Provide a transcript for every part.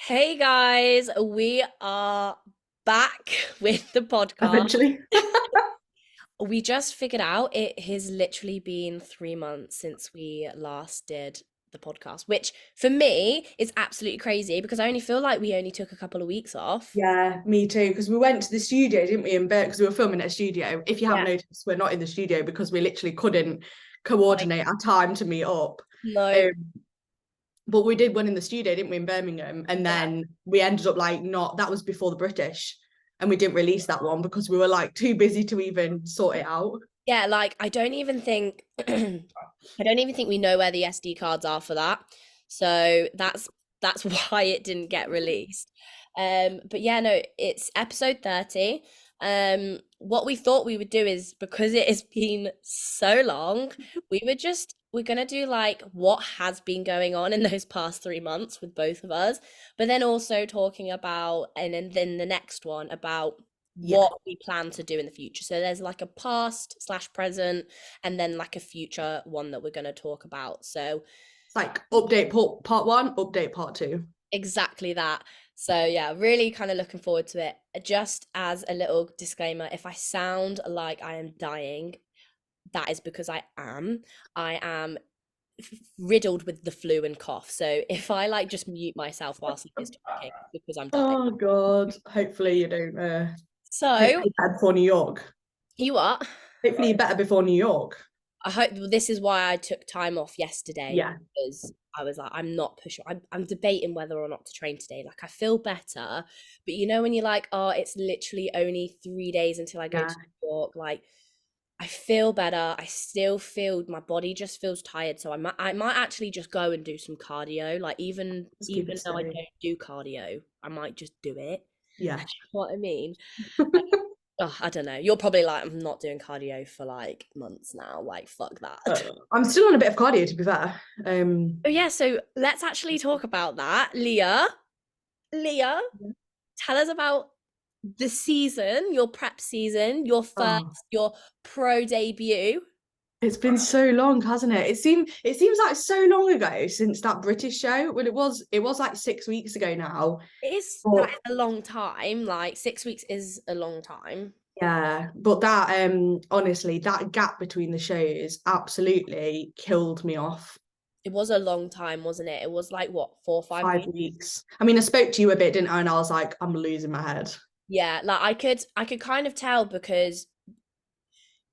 Hey guys, we are back with the podcast. Eventually. We just figured out it has literally been 3 months since we last did the podcast, which for me is absolutely crazy because I only feel like we only took a couple of weeks off. Yeah, me too. Because we went to the studio, didn't we, in Bert? Because we were filming at a studio. If you haven't Yeah. noticed, we're not in the studio because we literally couldn't Like, coordinate our time to meet up. no. Um, but we did one in the studio, didn't we, in Birmingham? And Yeah. then we ended up like not, that was before the British. And we didn't release that one because we were like too busy to even sort it out. Yeah, like I don't even think I don't even think we know where the SD cards are for that. So that's why it didn't get released. But yeah, no, it's episode 30. What we thought we would do is because it has been so long, we're gonna do like what has been going on in those past 3 months with both of us, but then also talking about and then the next one about Yeah. what we plan to do in the future. So there's like a past slash present and then like a future one that we're going to talk about. So It's like update part one, update part two. exactly that. So yeah, really kind of looking forward to it. Just as a little disclaimer, if I sound like I am dying, that is because I am. I am riddled with the flu and cough. So if I like just mute myself whilst Leah's talking, it's because I'm dying. Oh God. Hopefully you don't So hopefully better before New York. you are. Hopefully you're better before New York. I hope this is why I took time off yesterday Yeah. because I was like, I'm not pushing. I'm debating whether or not to train today. Like, I feel better, but you know, when you're like, oh, it's literally only 3 days until I go Yeah. to New York, like, I feel better. I still feel my body just feels tired. So I might actually just go and do some cardio. Like, even Just keep even it though I steady. don't do cardio, I might just do it. Yeah. You know what I mean? Oh, I don't know. You're probably like, I'm not doing cardio for like months now. Like, fuck that. I'm still on a bit of cardio to be fair. Oh yeah, so let's actually talk about that. Leah, tell us about the season, your prep season, your first, Oh, your pro debut. it's been so long, hasn't it? It seems like so long ago since that British show. Well, it was like 6 weeks ago now. That But is a long time. Like 6 weeks is a long time. yeah, but that honestly, that gap between the shows absolutely killed me off. It was a long time, wasn't it? It was like what, 4 or 5 weeks? 5 weeks. I mean, I spoke to you a bit, didn't I? And I was like, I'm losing my head. Yeah, like I could kind of tell because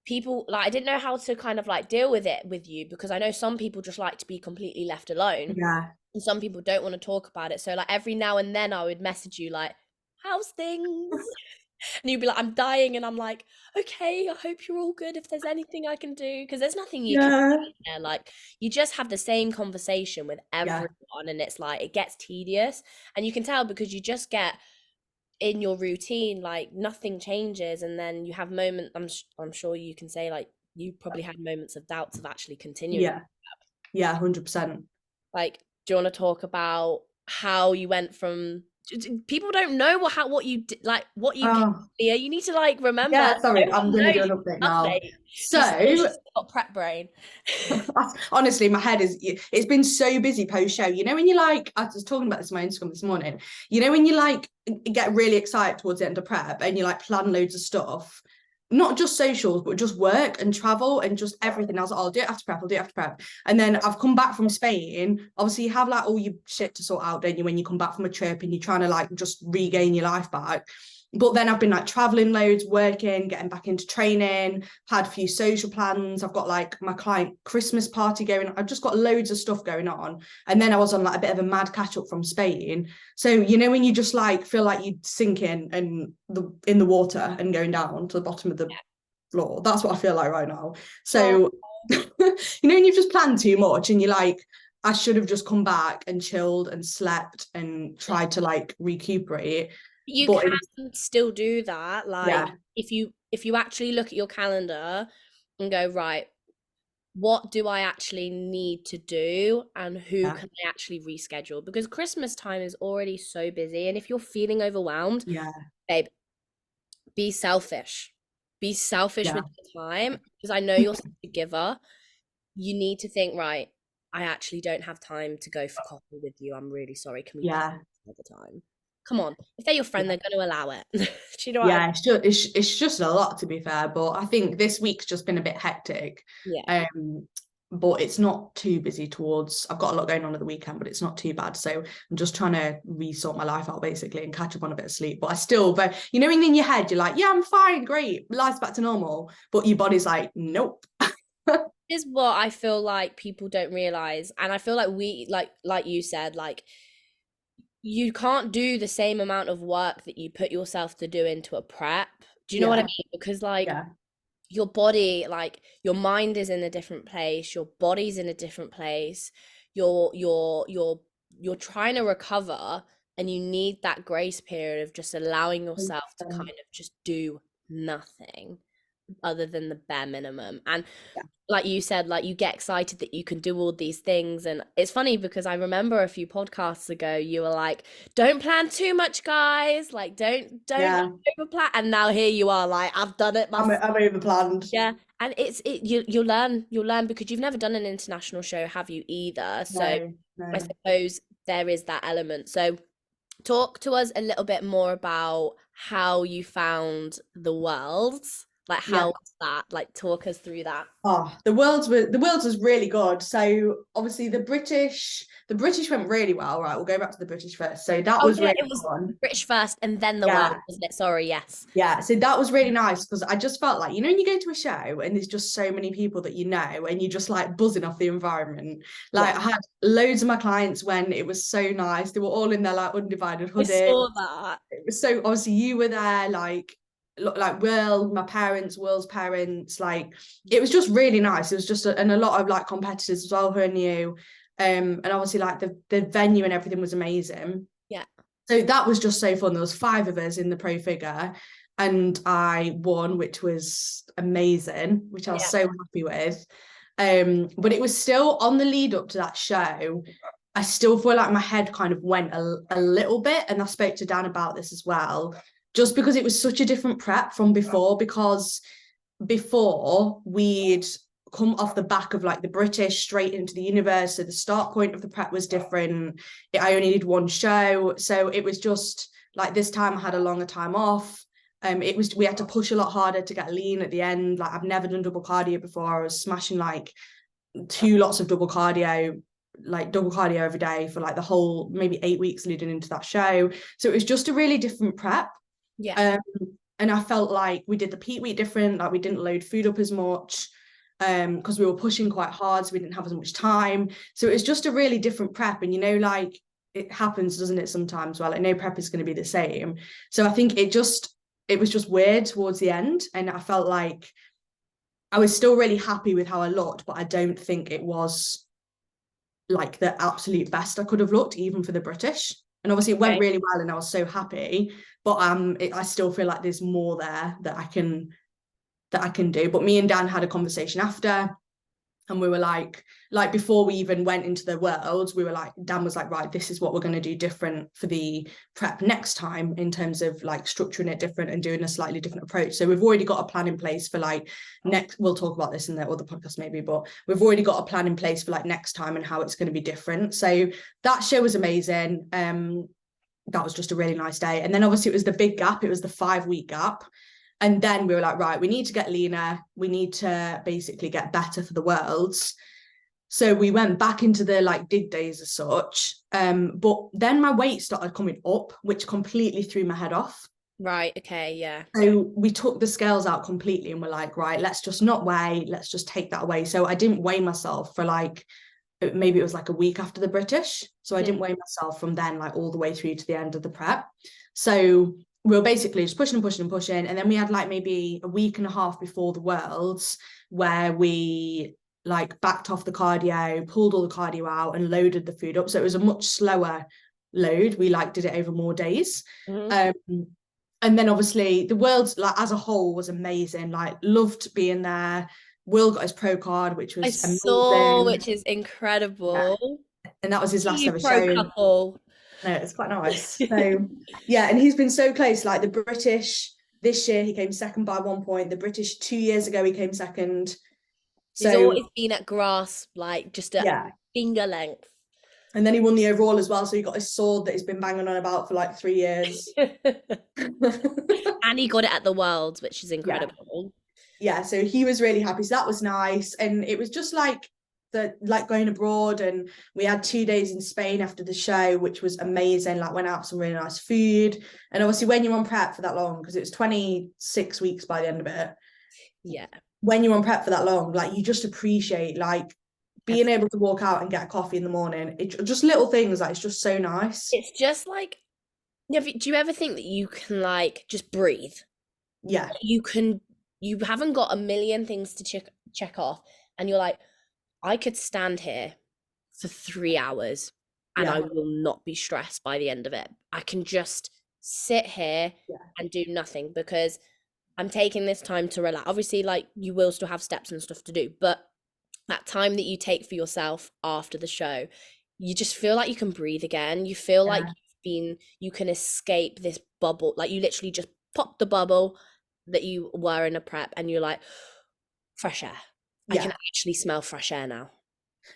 people like I didn't know how to kind of like deal with it with you because I know some people just like to be completely left alone. Yeah. And some people don't want to talk about it. So like every now and then I would message you like, how's things? And you'd be like, I'm dying, and I'm like, okay, I hope you're all good. If there's anything I can do, because there's nothing you can Yeah. do there. Like you just have the same conversation with Yeah. everyone, and it's like it gets tedious, and you can tell because you just get in your routine, like nothing changes, and then you have moments. I'm sure you can say like you probably had moments of doubts of actually continuing. Yeah. Yeah, 100%. Like, do you want to talk about how you went from people don't know what you did, like what you did Oh, here. You need to like remember. yeah, sorry, I'm No, gonna do you an update now. update. She's So got prep brain. honestly, my head is, it's been so busy post show. You know, when you like, I was talking about this on my Instagram this morning, you know, when you like get really excited towards the end of prep and you like plan loads of stuff, not just socials, but just work and travel and just everything. I was like, oh, I'll do it after prep, I'll do it after prep. And then I've come back from Spain. Obviously, you have like all your shit to sort out, don't you, when you come back from a trip and you're trying to like just regain your life back. But then I've been like traveling loads, working, getting back into training, had a few social plans. I've got like my client Christmas party going on. I've just got loads of stuff going on. And then I was on like a bit of a mad catch up from Spain. So, you know, when you just like feel like you sink in the water and going down to the bottom of the floor, that's what I feel like right now. Oh, So, you know, when you've just planned too much and you're like, I should have just come back and chilled and slept and tried to like recuperate. you But can it was, still do that. Like yeah, if you actually look at your calendar and go, right, what do I actually need to do and who yeah, can I actually reschedule? Because Christmas time is already so busy. And if you're feeling overwhelmed, yeah, babe, be selfish. Be selfish yeah, with your time because I know you're such a giver. You need to think, right, I actually don't have time to go for coffee with you. I'm really sorry. Can we please Yeah. another time? Come on. If they're your friend, they're going to allow it. Do you know what I mean? Yeah, it's just a lot, to be fair. But I think this week's just been a bit hectic. Yeah. But it's not too busy towards. I've got a lot going on at the weekend, but it's not too bad. So I'm just trying to resort my life out basically and catch up on a bit of sleep. But I still, but you know, in your head, you're like, yeah, I'm fine, great, life's back to normal. But your body's like, nope. Is what I feel like people don't realize. And I feel like we, like you said, like you can't do the same amount of work that you put yourself to do into a prep. Do you know what I Yeah, mean? Because like yeah, your body, like your mind is in a different place, your body's in a different place, you're trying to recover, and you need that grace period of just allowing yourself to kind of just do nothing other than the bare minimum. And yeah, like you said, like you get excited that you can do all these things. And it's funny because I remember a few podcasts ago you were like, don't plan too much, guys, like don't yeah. over plan. And now here you are, like, I've done it myself. I'm over planned. Yeah. And you'll learn because you've never done an international show, have you, either? So No, I no. suppose there is that element. So talk to us a little bit more about how you found the world. Like, how Yeah. was that? Like, talk us through that. Oh, the world's was really good. So obviously the British went really well. Right, we'll go back to the British first. So that Oh was yeah, really it was fun. British first and then the world, Yeah, wasn't it? Sorry, yes. yeah. So that was really nice because I just felt like, you know, when you go to a show and there's just so many people that you know and you're just like buzzing off the environment. Yeah, Like I had loads of my clients when it was so nice. They were all in their like undivided I hoodie. saw that. It was so obviously you were there, like Will, my parents, Will's parents, like it was just really nice. It was just and a lot of like competitors as well who I knew. And obviously like the venue and everything was amazing. Yeah, So that was just so fun. There was 5 of us in the pro figure and I won, which was amazing, which I was yeah, so happy with. But it was still on the lead up to that show. I still feel like my head kind of went a little bit. And I spoke to Dan about this as well, just because it was such a different prep from before, because before we'd come off the back of like the British straight into the universe. So the start point of the prep was different. I only did one show. So it was just like this time I had a longer time off. We had to push a lot harder to get lean at the end. Like I've never done double cardio before. I was smashing like 2 lots of double cardio, like double cardio every day for like the whole maybe 8 weeks leading into that show. So it was just a really different prep. yeah. Um, and I felt like we did the peak week different, like we didn't load food up as much because we were pushing quite hard, so we didn't have as much time. So it was just a really different prep. And you know, like it happens, doesn't it, sometimes? Well, like no prep is going to be the same. So I think it was just weird towards the end. And I felt like I was still really happy with how I looked, but I don't think it was like the absolute best I could have looked, even for the British. And obviously it went Okay. really well and I was so happy. But I still feel like there's more there that I can do. But me and Dan had a conversation after, and we were like before we even went into the world, we were like, Dan was like, right, this is what we're going to do different for the prep next time in terms of like structuring it different and doing a slightly different approach. So we've already got a plan in place for like next, we'll talk about this in the other podcast maybe, but we've already got a plan in place for like next time and how it's going to be different. So that show was amazing. That was just a really nice day. And then obviously it was the big gap, it was the 5-week gap. And then we were like, right, we need to get leaner. We need to basically get better for the worlds. So we went back into the like dig days as such. But then my weight started coming up, which completely threw my head off. Right, okay, yeah. So we took the scales out completely and we're like, right, let's just not weigh. Let's just take that away. So I didn't weigh myself for like, maybe it was like a week after the British. So I Mm. didn't weigh myself from then like all the way through to the end of the prep. So we were basically just pushing and pushing and pushing. And then we had like maybe a week and a half before the worlds where we like backed off the cardio, pulled all the cardio out and loaded the food up. So it was a much slower load. We like did it over more days. Mhm. And then obviously the world like as a whole was amazing. Like loved being there. Will got his pro card, which I was saw, amazing. which is Yeah. incredible. And that was his last You ever pro show. couple. No, it's quite nice. So yeah, and he's been so close. Like the British this year, he came second by 1 point. The British 2 years ago, he came second. He's So always been at grasp, like just at yeah, finger length. And then he won the overall as well, so he got his sword that he's been banging on about for like 3 years. And he got it at the Worlds, which is Yeah. incredible. Yeah, so he was really happy. So that was nice. And it was just like going abroad, and we had 2 days in Spain after the show, which was amazing. Like went out for some really nice food. And obviously when you're on prep for that long, because it was 26 weeks by the end of it. Yeah. When you're on prep for that long, like you just appreciate like being able to walk out and get a coffee in the morning. It's just little things, like it's just so nice. It's just like, do you ever think that you can like just breathe? Yeah. You haven't got a million things to check off, and you're like, I could stand here for 3 hours and I will not be stressed by the end of it. I can just sit here and do nothing because I'm taking this time to relax. Obviously, like you will still have steps and stuff to do, but that time that you take for yourself after the show, you just feel like you can breathe again. You feel like you can escape this bubble. Like you literally just pop the bubble that you were in a prep and you're like, fresh air. I can actually smell fresh air now.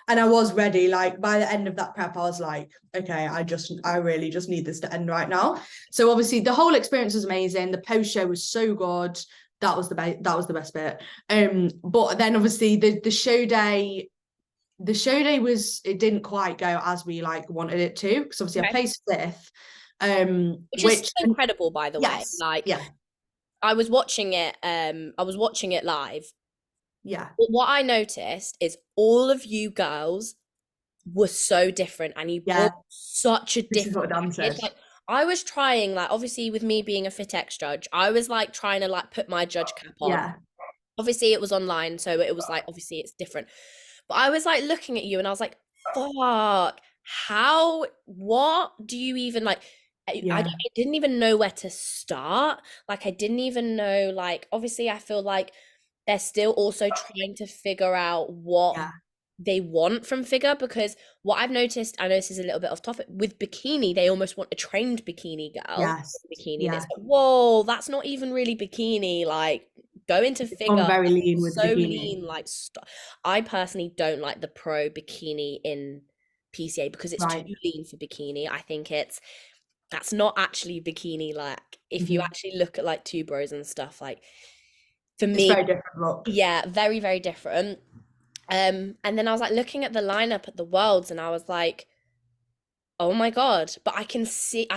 And I was ready. Like by the end of that prep, I was like, okay, I really just need this to end right now. So obviously the whole experience was amazing. The post show was so good. That was the best bit. But then obviously the show day was, it didn't quite go as we like wanted it to, because obviously I placed 5th. Which is incredible, by the way. Like I was watching it live. Yeah. But what I noticed is all of you girls were so different, and you brought such a different package. Like I was trying, like obviously with me being a FitX judge, I was like trying to like put my judge cap on. Yeah. Obviously it was online, so it was like obviously it's different. But I was like looking at you and I was like, fuck, what do you even like? I didn't even know where to start. Like I didn't even know, like obviously I feel like they're still also trying to figure out what they want from figure, because what I know this is a little bit off topic, with bikini, they almost want a trained bikini girl. Bikini, and it's like, whoa, that's not even really bikini. Like, go into figure. I'm very lean with so bikini. Lean, like, I personally don't like the pro bikini in PCA because it's too lean for bikini. I think that's not actually bikini. Like, if you actually look at like Two Bros and stuff, like, for me, it's very different look. Yeah, very, very different. And then I was like looking at the lineup at the Worlds and I was like, oh my God, but I could see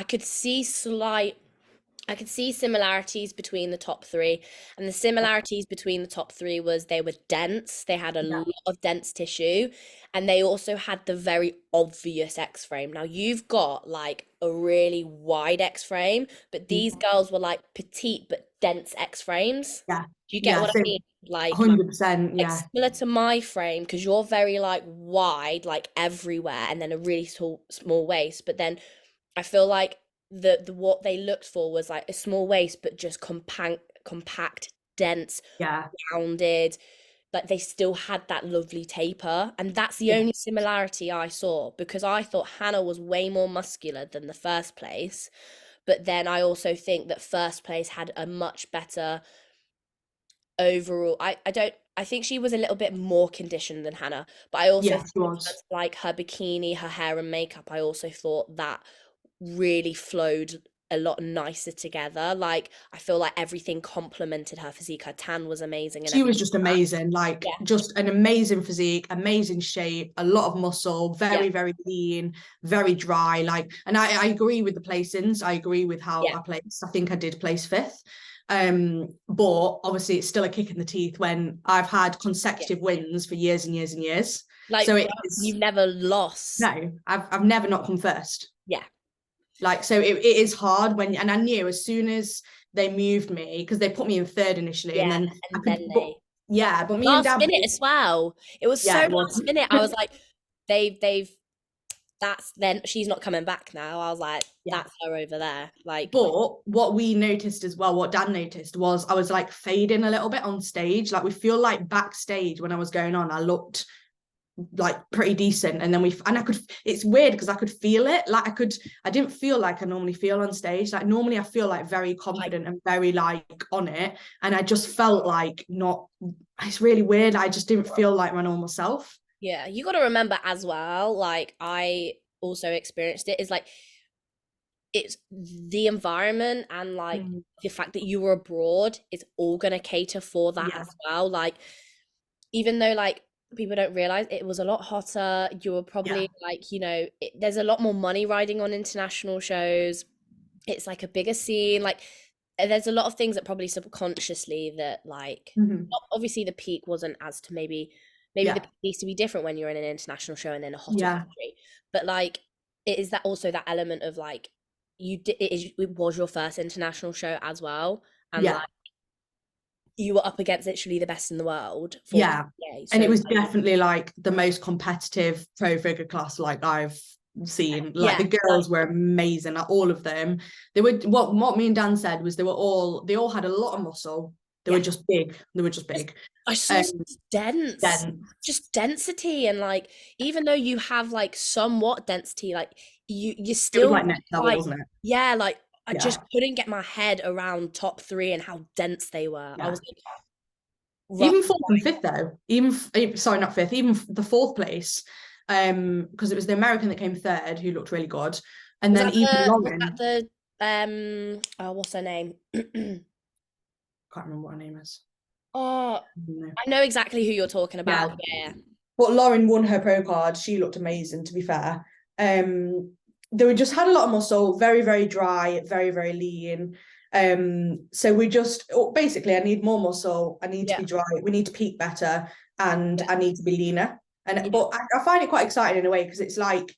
similarities between the top three. And the similarities between the top three was they were dense. They had a lot of dense tissue, and they also had the very obvious X frame. Now you've got like a really wide X frame, but these girls were like petite but dense X frames. Yeah. Do you get what I mean? Like 100%, like similar to my frame, because you're very like wide, like everywhere, and then a really small waist. But then I feel like the what they looked for was like a small waist, but just compact, dense, rounded. But they still had that lovely taper, and that's the only similarity I saw, because I thought Hannah was way more muscular than the first place. But then I also think that first place had a much better overall. I think she was a little bit more conditioned than Hannah, but I also think like her bikini, her hair and makeup, I also thought that really flowed a lot nicer together. Like I feel like everything complemented her physique. Her tan was amazing, and she was just amazing. Like just an amazing physique, amazing shape, a lot of muscle, very very lean, very dry. Like, and I agree with the placings. I agree with how I placed. I think I did place 5th. But obviously it's still a kick in the teeth when I've had consecutive wins for years and years and years. Like, so you've never lost. No, I've never not come first. Yeah. Like, so it is hard and I knew as soon as they moved me, because they put me in 3rd initially, and then but me last and Dad minute as well. It was last minute. I was like, then she's not coming back now. I was like, that's her over there. Like, but what we noticed as well, what Dan noticed, was I was like fading a little bit on stage. Like we feel like backstage when I was going on, I looked like pretty decent, and then it's weird because I could feel it. Like I didn't feel like I normally feel on stage. Like normally I feel like very confident and very like on it, and I just felt like not. It's really weird. I just didn't feel like my normal self. Yeah, you got to remember as well, like I also experienced it, is like it's the environment and like Mm. the fact that you were abroad is all going to cater for that Yeah, as well. Like even though like people don't realize it was a lot hotter, you were yeah, probably like, there's a lot more money riding on international shows. It's like a bigger scene. Like there's a lot of things that probably subconsciously that like hmm, obviously the peak wasn't as to maybe the yeah, peak needs to be different when you're in an international show and in a hotter yeah, country. But like it is that also that element of like it was your first international show as well. And yeah. like you were up against literally the best in the world for the Yeah. PA. And it So was definitely like the most competitive pro figure class like I've seen. Like yeah, the girls were amazing, like all of them. They were what me and Dan said was they all had a lot of muscle. They were yeah. just big. They were just Just- big. I saw Um dense, then just density, and like even though you have like somewhat density, like you're it was still like next level, like wasn't it? yeah, like I just Yeah. couldn't get my head around top three and how dense they were. I Yeah. was like, right, Even fourth and fifth though. Sorry, not fifth, even the fourth place. Because it was the American that came third who looked really good. And then even was that Lauren, the oh what's her name? can't remember what her name is. Oh, No. I know exactly who you're talking about. Yeah. Yeah, But Lauren won her pro card. She looked amazing, to be fair. They were just had a lot of muscle, very, very dry, very, very lean. So we just basically I need more muscle, I need to yeah, be dry, we need to peak better, and yeah, I need to be leaner. And yeah, but I find it quite exciting in a way because it's like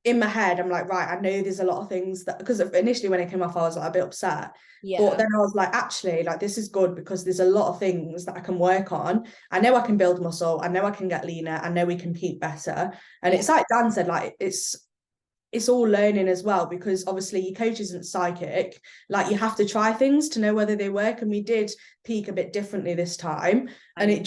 in my head, I'm like, right, I know there's a lot of things that because initially when it came off, I was like a bit upset. But yeah, then I was like, actually, like this is good because there's a lot of things that I can work on. I know I can build muscle. I know I can get leaner. I know we can peak better. And yeah, it's like Dan said, like it's all learning as well because obviously your coach isn't psychic. Like you have to try things to know whether they work. And we did peak a bit differently this time, I and know. it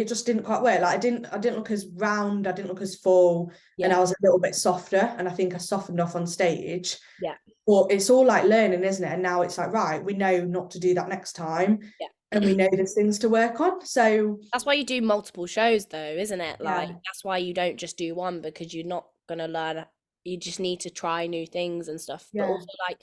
just didn't quite work. Like I didn't look as round, I didn't look as full, and Yeah, I was a little bit softer. And I think I softened off on stage. yeah, But it's all like learning, isn't it? And now it's like, right, we know not to do that next time, and yeah. we know there's things to work on. So That's why you do multiple shows though, isn't it? Like yeah, that's why you don't just do one because you're not gonna learn. You just need to try new things and stuff. But yeah, also like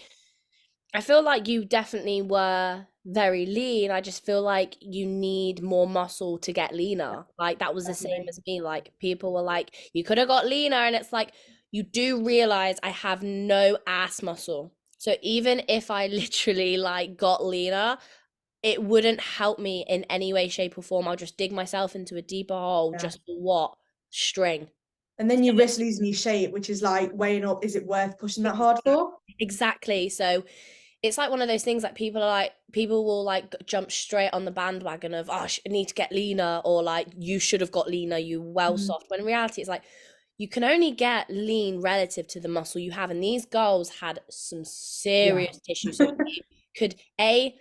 I feel like you definitely were very lean. I just feel like you need more muscle to get leaner. Like that was the same definitely. as me. Like people were like, you could have got leaner, and it's like you do realize I have no ass muscle. So even if I literally like got leaner, it wouldn't help me in any way, shape, or form. I'll just dig myself into a deeper hole Yeah. just for what? String. And then you risk losing your shape, which is like weighing up, is it worth pushing that hard for? Exactly. So it's like one of those things that people will like jump straight on the bandwagon of, oh, I need to get leaner, or like, you should have got leaner, you well Mm. soft. When in reality, it's like, you can only get lean relative to the muscle you have. And these girls had some Yeah. serious tissue. So you could, A,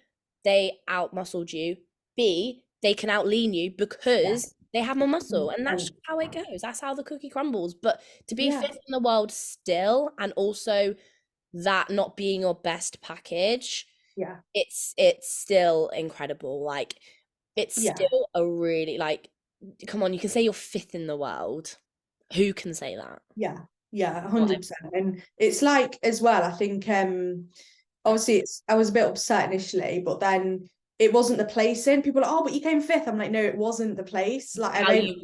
they out muscled you, B, they can out lean you Yeah. because they have more muscle. And that's 100%. just how it goes. That's how the cookie crumbles. But to be Yeah. fifth in the world still, and also that not being your best package, Yeah. it's still incredible. Like it's Yeah. still a really like, come on, you can say you're fifth in the world. Who can say that? Yeah. Yeah. Not 100%. And it's like as well, I think obviously I was a bit upset initially, but then it wasn't the placing. People are like, oh, but you came fifth. I'm like, no, it wasn't the place. Like I how don't you it was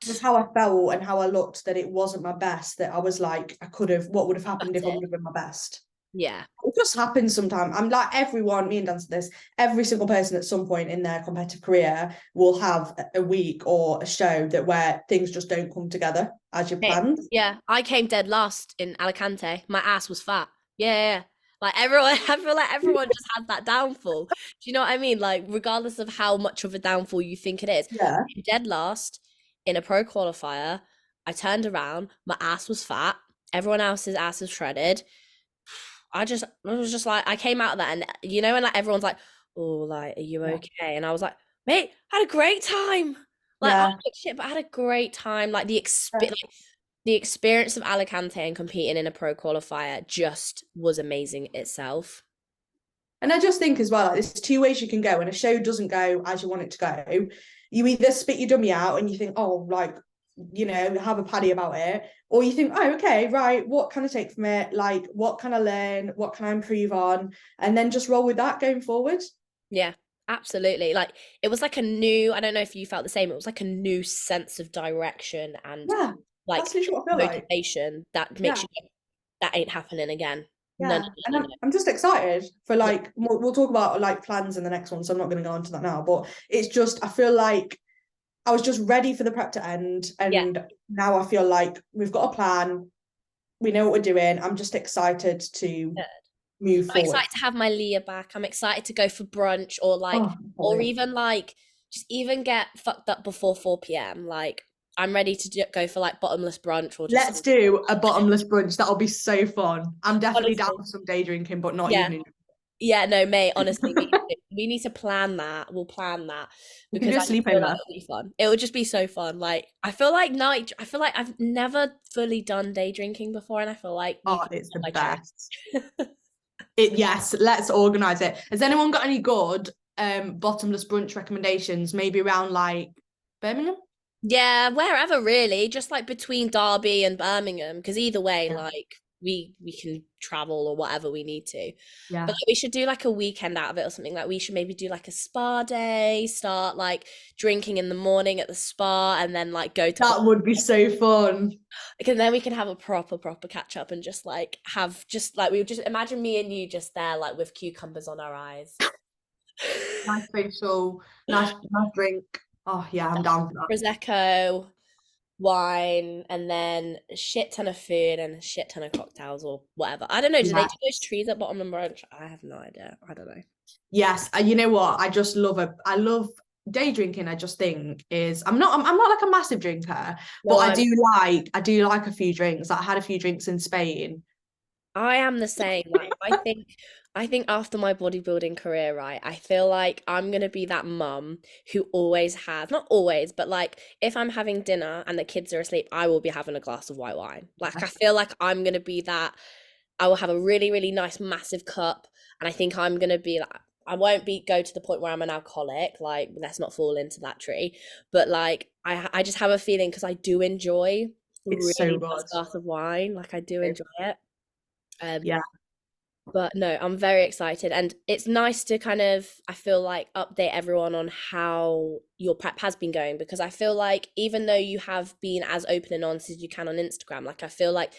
looked. how I felt and how I looked that it wasn't my best, that I was like, I could have what would have happened That's if I it. would have been my best. Yeah. It just happens sometimes. I'm like everyone, me and Dan said this, every single person at some point in their competitive career will have a week or a show that where things just don't come together as you Hey, planned. yeah, I came dead last in Alicante. My ass was fat. Yeah, yeah, yeah. Like everyone, I feel like everyone just had that downfall. Do you know what I mean? Like, regardless of how much of a downfall you think it is, Yeah. I came dead last in a pro qualifier. I turned around, my ass was fat. Everyone else's ass is shredded. I was just like, I came out of that, and and like everyone's like, oh, like, are you Yeah. okay? And I was like, mate, I had a great time. Like, I Yeah. look shit, but I had a great time. Like the experience of Alicante and competing in a pro qualifier just was amazing itself. And I just think as well, like, there's two ways you can go. When a show doesn't go as you want it to go, you either spit your dummy out and you think, oh, like, you know, have a paddy about it, or you think, oh, okay, right, what can I take from it? Like, what can I learn? What can I improve on? And then just roll with that going forward. Yeah, absolutely. Like it was like a new, I don't know if you felt the same, it was like a new sense of direction and Yeah, like that's literally what I feel like. motivation that makes Yeah. you go, that ain't happening again. No, no, Yeah, no, and no, I'm, no. I'm just excited for Yeah, like we'll talk about like plans in the next one, so I'm not going to go into that now. But it's just I feel like I was just ready for the prep to end, yeah. and now I feel like we've got a plan. We know what we're doing. I'm just excited to Yeah. move I'm forward. excited to have my Leah back. I'm excited to go for brunch or like, Oh, I can't or wait. even like, just even get fucked up before 4 p.m. Like, I'm ready to go for like bottomless brunch or just Let's do a bottomless brunch. That'll be so fun. I'm definitely down honestly, for some day drinking, but not yeah. evening. Yeah, no, mate, honestly, we need to plan that. We'll plan that We can because do a I just feel like sleepover. it'll be fun. It would just be so fun. Like I feel like I've never fully done day drinking before, and I feel like you Oh, could it's have the my cherry. best. Yes, let's organise it. Has anyone got any good bottomless brunch recommendations? Maybe around like Birmingham? Yeah, wherever really, just like between Derby and Birmingham, because either way, Yeah. like we can travel or whatever we need to. But Yeah. like, we should do like a weekend out of it or something. Like we should maybe do like a spa day, start like drinking in the morning at the spa, and then like go to That would be so fun. because then we can have a proper catch up and just like have just like we would just imagine me and you just there like with cucumbers on our eyes. Nice facial, nice drink. Oh yeah, I'm down for that. Prosecco, wine, and then a shit ton of food and a shit ton of cocktails or whatever. I don't know. Do they Yeah. do those trees at bottom and brunch? I have no idea. I don't know. Yes, and you know what? I love day drinking. I just think is I'm not like a massive drinker, but No, I do like a few drinks. Like, I had a few drinks in Spain. I am the same. Like I think after my bodybuilding career, right, I feel like I'm gonna be that mum who always has, not always, but like if I'm having dinner and the kids are asleep, I will be having a glass of white wine. Like I feel like I'm gonna be that. I will have a really, really nice massive cup, and I think I'm gonna be like I won't be go to the point where I'm an alcoholic. Like let's not fall into that tree. But like I just have a feeling because I do enjoy a It's so really nice good. glass of wine. Like I do enjoy it. Yeah, But no, I'm very excited. And it's nice to kind of, I feel like, update everyone on how your prep has been going because I feel like even though you have been as open and honest as you can on Instagram, like I feel like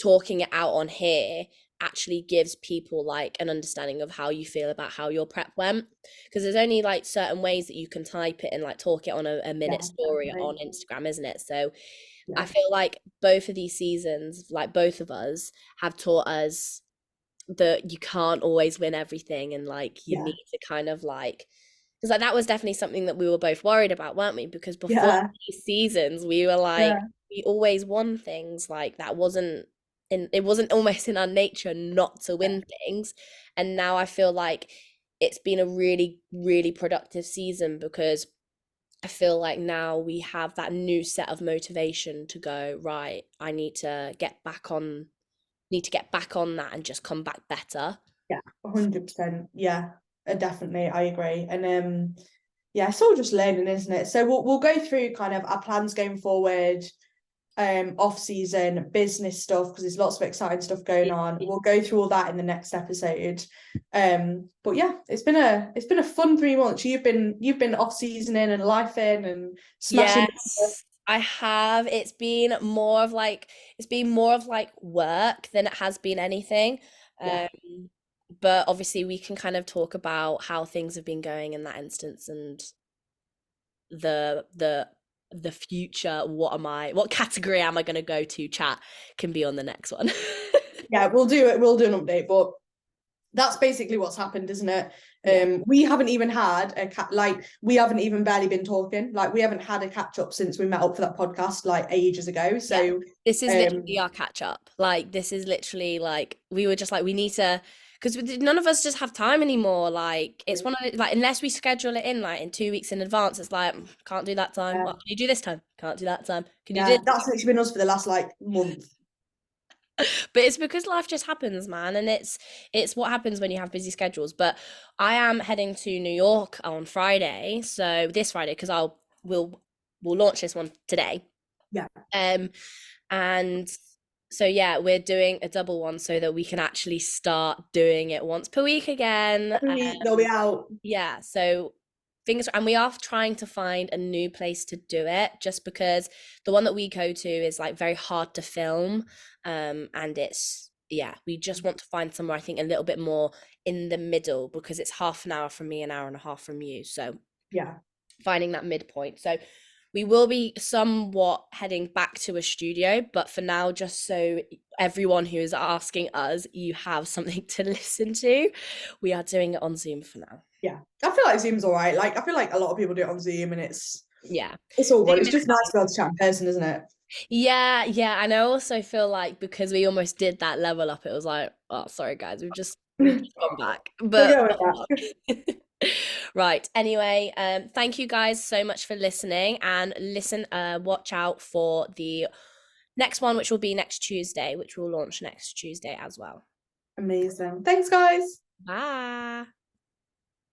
talking it out on here actually gives people like an understanding of how you feel about how your prep went because there's only like certain ways that you can type it and like talk it on a yeah, minute story definitely. on Instagram, isn't it? So I Yeah, feel like both of these seasons, like both of us, have taught us that you can't always win everything and like you yeah, need to kind of like because like that was definitely something that we were both worried about, weren't we? Because before yeah, these seasons we were like yeah, we always won things like that wasn't in it wasn't almost in our nature not to win things. And now I feel like it's been a really, really productive season because I feel like now we have that new set of motivation to go, right, I need to get back on that and just come back better. yeah, 100%. Yeah, definitely, I agree. And yeah, it's all just learning, isn't it? So we'll go through kind of our plans going forward, off season business stuff because there's lots of exciting stuff going on. We'll go through all that in the next episode. But yeah, it's been a fun 3 months. You've been off seasoning and life in and smashing. Yes, I have. It's been more of like work than it has been anything. Yeah, Um, but obviously we can kind of talk about how things have been going in that instance and the the future. What category am I going to go to? Chat can be on the next one. yeah, we'll do it. We'll do an update, but that's basically what's happened, isn't it? Yeah. We haven't even had we haven't even barely been talking. Like we haven't had a catch up since we met up for that podcast like ages ago. Yeah. So This is literally um our catch up. Like this is literally like we were just like we need to because none of us just have time anymore. Like it's one of like unless we schedule it in like in 2 weeks in advance, it's like can't do that time. yeah, What can you do this time? Can't do that time. Can you do yeah, this? that's literally been us for the last like month. But it's because life just happens, man, and it's what happens when you have busy schedules. But I am heading to New York on Friday, so this Friday, because we'll launch this one today. Yeah. Um, and so yeah, we're doing a double one so that we can actually start doing it once per week again. Every week they'll be out. Yeah, so things, and we are trying to find a new place to do it, just because the one that we go to is like very hard to film, and it's, yeah, we just want to find somewhere I think a little bit more in the middle, because it's half an hour from me, an hour and a half from you, so Yeah. finding that midpoint. So we will be somewhat heading back to a studio, but for now, just so everyone who is asking us, you have something to listen to, we are doing it on Zoom for now. Yeah. I feel like Zoom's all right. Like, I feel like a lot of people do it on Zoom and Yeah. it's all good. Zoom It's is just nice to be able to chat in person, isn't it? Yeah, yeah, and I also feel like because we almost did that level up, it was like, oh, sorry guys, we've just gone back, We're but going what back. the fuck? Right. Anyway, thank you guys so much for listening, and watch out for the next one, which will be next Tuesday, which will launch next Tuesday as well. Amazing. Thanks, guys. Bye.